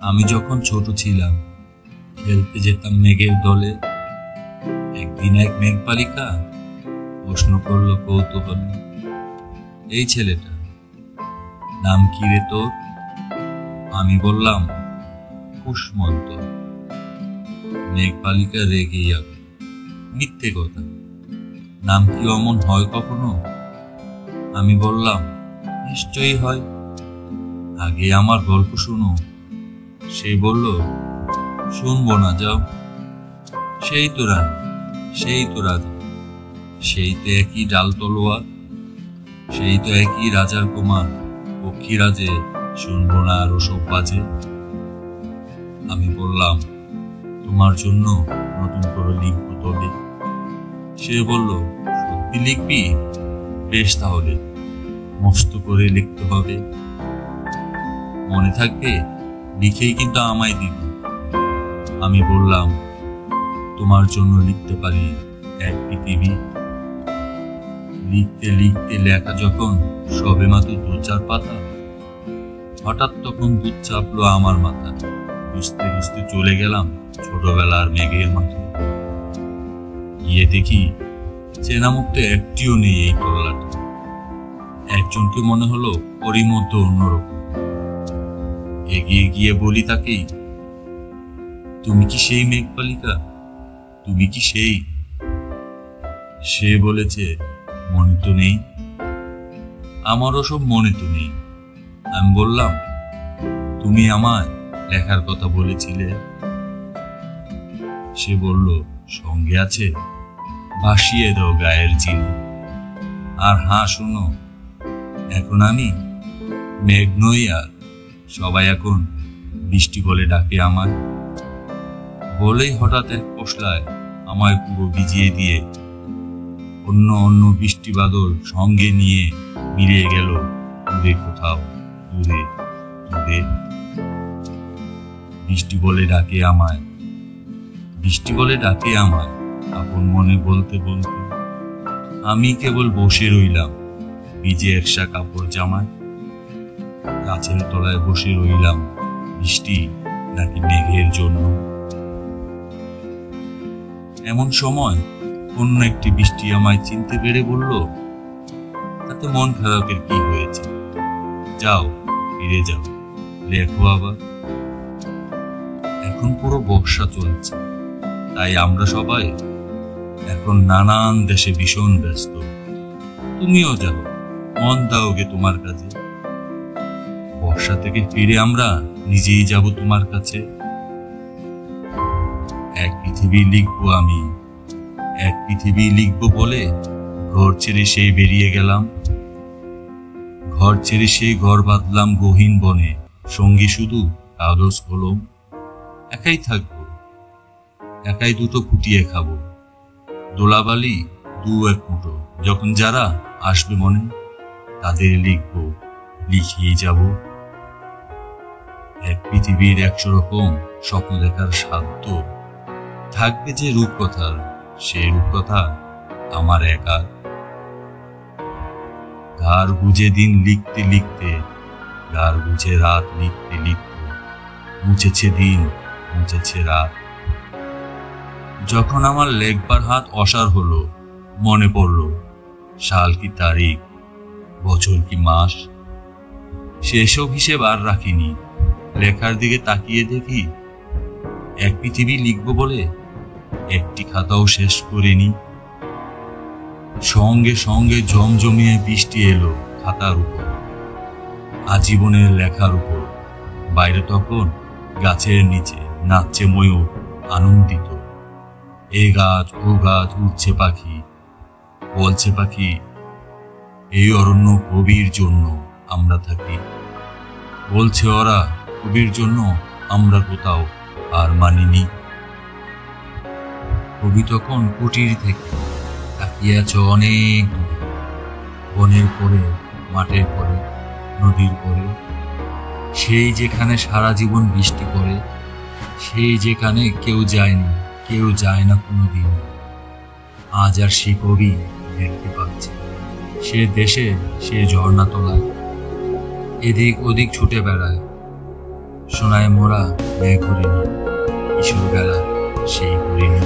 আমি যখন ছোট ছিলাম খেলতে যেতাম মেঘের দলে। একদিন এক মেঘবালিকা প্রশ্ন করলো কৌতূহলে, এই ছেলেটা নাম কি রে তোর? আমি বললাম কুসমন্ত। মেঘবালিকা রেগে যাবে, মিথ্যে কথা, নাম কি অমন হয় কখনো? আমি বললাম নিশ্চয়ই হয়, আগে আমার গল্প শুনো। সে বলল শুনবো না, যাও। সেই তো রানী, সেই তো রাজা, সেই তো একই ডাল তলোয়ার, সেই তো একই রাজার কুমার, পক্ষীরাজে, শুনবো না আর ওসব বাজে। আমি বললাম তোমার জন্য নতুন করে লিখবো তবে। সে বলল সত্যি লিখবি? বেশ, তাহলে মস্ত করে লিখতে হবে, মনে থাকবে, লিখেই কিন্তু আমায় দিবি। আমি বললাম তোমার জন্য লিখতে পারি এক পৃথিবী। লিখতে লিখতে লেখা যখন সবে মাত্র 2-4 পাতা, হঠাৎ তখন দুধ চাপলো আমার মাথা। বুঝতে বুঝতে চলে গেলাম ছোটবেলার মেঘের মাঠে। গিয়ে দেখি চেনা মুক্ত একটিও নেই এই তল্লাটে। একজনকে মনে হলো ওরই মধ্যে অন্যরকম। এগিয়ে গিয়ে বলি তাকেই, তুমি কি সেই মেঘবালিকা? তুমি কি সেই? সে বলেছে মনে তো নেই। আমারও সব মনে তো নেই। আমি বললাম তুমি আমায় লেখার কথা বলেছিলে। সে বলল সঙ্গে আছে, ভাসিয়ে দাও গায়ের চিনি। আর হ্যাঁ শোনো, এখন আমি মেঘ নই আর, সবাই এখন বৃষ্টি বলে ডাকে আমায়। বলেই হঠাৎ এক পশলায় আমায় পুরো ভিজিয়ে দিয়ে অন্য অন্য বৃষ্টি বাদল সঙ্গে নিয়ে মিলিয়ে গেল দূরে কোথাও, দূরে দূরে। বৃষ্টি বলে ডাকে আমায়, বৃষ্টি বলে ডাকে আমায়, আপন মনে বলতে বলতে আমি কেবল বসে রইলাম ভিজে একসা কাপড় জামায়। গাছের তলায় বসে রইলাম, বৃষ্টি নাকি মেঘের জন্য। এমন সময় অন্য একটি বৃষ্টি আমায় চিনতে পেরে বলল, তাতে মন খারাপের কি হয়েছে, যাও ফিরে যাও, লেখো আবার। এখন পুরো বর্ষা চলছে, তাই আমরা সবাই এখন নানান দেশে ভীষণ ব্যস্ত। তুমিও যাও, মন দাও গে তোমার কাছে। বর্ষা থেকে ফিরে আমরা নিজেই যাব তোমার কাছে। এক পৃথিবী লিখবো আমি, এক পৃথিবী লিখবো বলে ঘর ছেড়ে সেই বেরিয়ে গেলাম। ঘর ছেড়ে সেই ঘর বাঁধলাম গহীন বনে, সঙ্গী শুধু কাগজ কলম। একাই থাকবো, একাই দুটো ফুটিয়ে খাবো, দোলাবালি 2-1 মুঠো। যখন যারা আসবে মনে, তাদের লিখবো, লিখিয়ে যাব। এক পৃথিবীর 100 রকম স্বপ্ন দেখার সাধ্য থাকবে যে রূপকথার, সেই রূপকথা আমার একার। ঘাড় গুজে দিন লিখতে লিখতে, ঘাড় গুজে রাত লিখতে লিখতে, মুছেছে দিন, মুছেছে রাত। যখন আমার লেখবার হাত অসাড় হলো, মনে পড়লো সাল কি তারিখ, বছর কি মাস। সেসব হিসেব আর রাখিনি। লেখার দিকে তাকিয়ে দেখি এক পৃথিবী লিখবো বলে একটি খাতাও শেষ করিনি। সঙ্গে সঙ্গে জমজমিয়ে বৃষ্টি এলো খাতার উপর, আজীবনের লেখার উপর। বাইরে তখন গাছের নিচে নাচছে ময়ূর আনন্দিত। এ গাছ ও গাছ উঠছে পাখি, বলছে পাখি এই অরণ্য কবির জন্য আমরা থাকি। বলছে ওরা কবির জন্য আমরা কোথাও আর মানিনি। কবি তখন কুটির থেকে তাকিয়ে আছে অনেক দূরে, বনের পরে, মাঠের পরে, নদীর পরে। সেই যেখানে সারা জীবন বৃষ্টি পড়ে, সেই যেখানে কেউ যায় না, কেউ যায় না কোনোদিন। আজ আর সে কবি দেখতে পাচ্ছে, সে দেশে, সে ঝর্ণা তলায় এদিক ওদিক ছুটে বেড়ায়। সোনায় মোরা মেঘ ঘুরিনি, কিশোর বেলা সেই ঘুরিনি।